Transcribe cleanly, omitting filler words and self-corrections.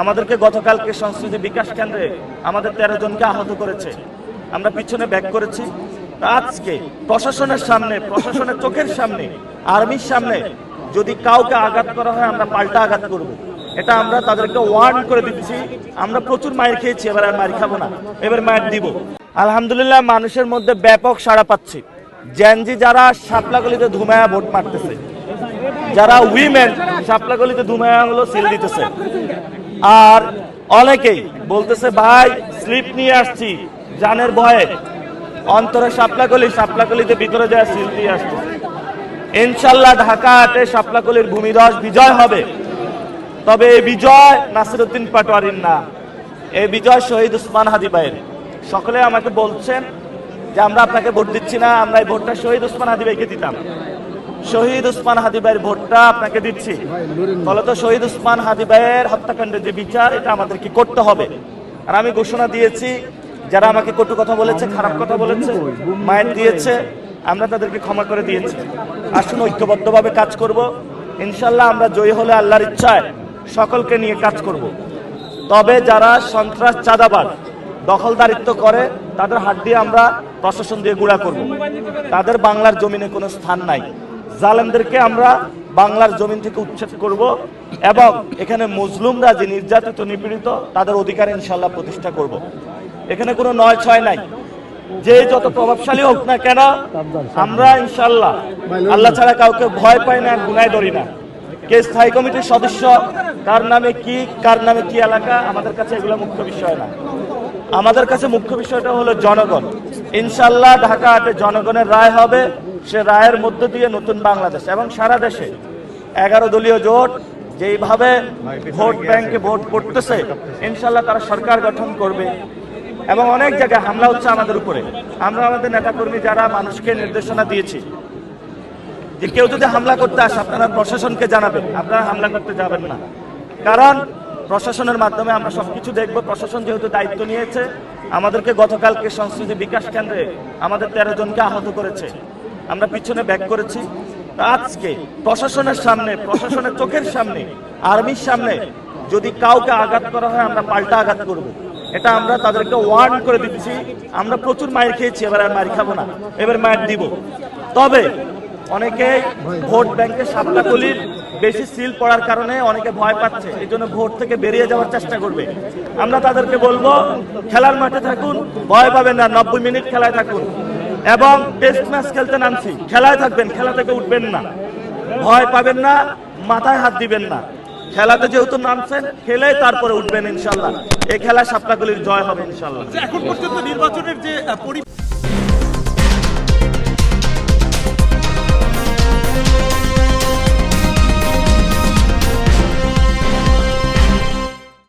আমাদেরকে গতকালকে সংস্কৃতি বিকাশ কেন্দ্রে আমাদের 13 জনকে আহত করেছে। আমরা পিছনে ব্যাক করেছি। আজকে প্রশাসনের সামনে, প্রশাসনের চোখের সামনে, আর্মির সামনে যদি কাউকে আঘাত করা হয় আমরা পাল্টা আঘাত করব। এটা আমরা তাদেরকে ওয়ার্ন করে দিচ্ছি। আমরা প্রচুর মায়ের খেয়েছি, এবার আর মায়ের খাবো না, এবার মায়ের দিব। আলহামদুলিল্লাহ মানুষের মধ্যে ব্যাপক সাড়া পাচ্ছি। জেনজি যারা শাপলাগলিতে ধুমায়া ভোট মারতেছে, যারা উইমেন শাপলাগলিতে ধুমায়া হলো সিল দিতেছে, আর অনেকেই বলতেছে ভাই স্লিপ নিয়ে আসছি জানের ভয়ে, অন্তরে শাপলাগলিতে ভিতরে যায় সিল দিয়ে আসছে। ইনশাল্লাহ ঢাকা 8-এ শাপলাগলির ভূমিধস বিজয় হবে। তবে এই বিজয় নাসিরউদ্দিন পাটোয়ারির না, এই বিজয় শহীদ ওসমান হাদি ভাইয়ের। সকলে আমাকে বলছেন যে আমরা আপনাকে ভোট দিচ্ছি না, আমরা এই ভোটটা শহীদ ওসমান হাদি ভাইকে দিতাম। শহীদ ওসমান হাদি ভাইয়ের ভোটটা আপনাকে দিচ্ছি। ফলত শহীদ ওসমান হাদি ভাইয়ের হত্যাকাণ্ডের যে বিচার, এটা আমাদেরকে করতে হবে। আর আমি ঘোষণা দিয়েছি, যারা আমাকে কটু কথা বলেছে, খারাপ কথা বলেছে, মায়ের দিয়েছে, আমরা তাদেরকে ক্ষমা করে দিয়েছি। আসুন ঐক্যবদ্ধভাবে কাজ করব। ইনশাল্লাহ আমরা জয়ী হলে আল্লাহর ইচ্ছায় সকলকে নিয়ে কাজ করব। তবে যারা সন্ত্রাস, চাঁদাবাজ, দখলদারিত্ব করে তাদের হাত দিয়ে আমরা প্রশাসন দিয়ে গুঁড়া করব। তাদের বাংলার জমিনে কোনো স্থান নাই। জালেমদেরকে আমরা বাংলার জমিন থেকে উচ্ছেদ করব এবং এখানে মুসলিমরা যে নির্যাতিত, নিপীড়িত, তাদের অধিকার ইনশাল্লাহ প্রতিষ্ঠা করব। এখানে কোনো 9-6 নাই। যে যত প্রভাবশালী হোক না কেন, আমরা ইনশাল্লাহ আল্লাহ ছাড়া কাউকে ভয় পাই না, গুনায় ধরি না। কে স্থায়ী কমিটির সদস্য, কার নামে কি এলাকা, আমাদের কাছে এগুলো মুখ্য বিষয় না। আমাদের কাছে মুখ্য বিষয়টা হলো জনগণ। ইনশাল্লাহ ঢাকা 8-এ জনগণের রায় হবে। সে রায়ের মধ্য দিয়ে নতুন বাংলাদেশ এবং সারা দেশে 11 দলীয় জোট যেইভাবে ভোট ব্যাংকে ভোট পড়তেছে, ইনশাল্লাহ তারা সরকার গঠন করবে। এবং অনেক জায়গায় হামলা হচ্ছে আমাদের উপরে। আমরা আমাদের নেতাকর্মী যারা মানুষকে নির্দেশনা দিয়েছি যে কেউ যদি হামলা করতে আসে আপনারা প্রশাসনকে জানাবেন, আপনারা হামলা করতে যাবেন না। কারণ প্রশাসনের মাধ্যমে আমরা সবকিছু দেখব। প্রশাসন যেহেতু দায়িত্ব নিয়েছে, আমাদেরকে গতকালকে সংস্কৃতি বিকাশ কেন্দ্রে আমাদের 13 জনকে আহত করেছে। আমরা পিছনে ব্যাক করেছি। আজকে প্রশাসনের সামনে, প্রশাসনের চোখের সামনে, আর্মির সামনে যদি কাউকে আঘাত করা হয় আমরা পাল্টা আঘাত করব। এটা আমরা তাদেরকে ওয়ার্ন করে দিচ্ছি। আমরা প্রচুর মায়ের খেয়েছি, এবার আর মায়ের খাবো না, এবার মায়ের দিব। তবে অনেকে ভোট ব্যাংকে শাপলাকলির বেশি সিল পড়ার কারণে অনেকে ভয় পাচ্ছে, এই জন্য ভোট থেকে বেরিয়ে যাওয়ার চেষ্টা করবে। আমরা তাদেরকে বলবো খেলার মাঠে থাকুন, ভয় পাবেন না, 90 মিনিট খেলায় থাকুন। এবং টেস্ট ম্যাচ খেলতে নামছি, খেলায় থাকবেন, খেলা থেকে উঠবেন না, ভয় পাবেন না, মাথায় হাত দিবেন না। খেলাতে যেহেতু নামছেন, খেলে তারপরে উঠবেন ইনশাল্লাহ। এই খেলা শাপলাকলির জয় হবে ইনশাল্লাহ। এখন পর্যন্ত নির্বাচনের যে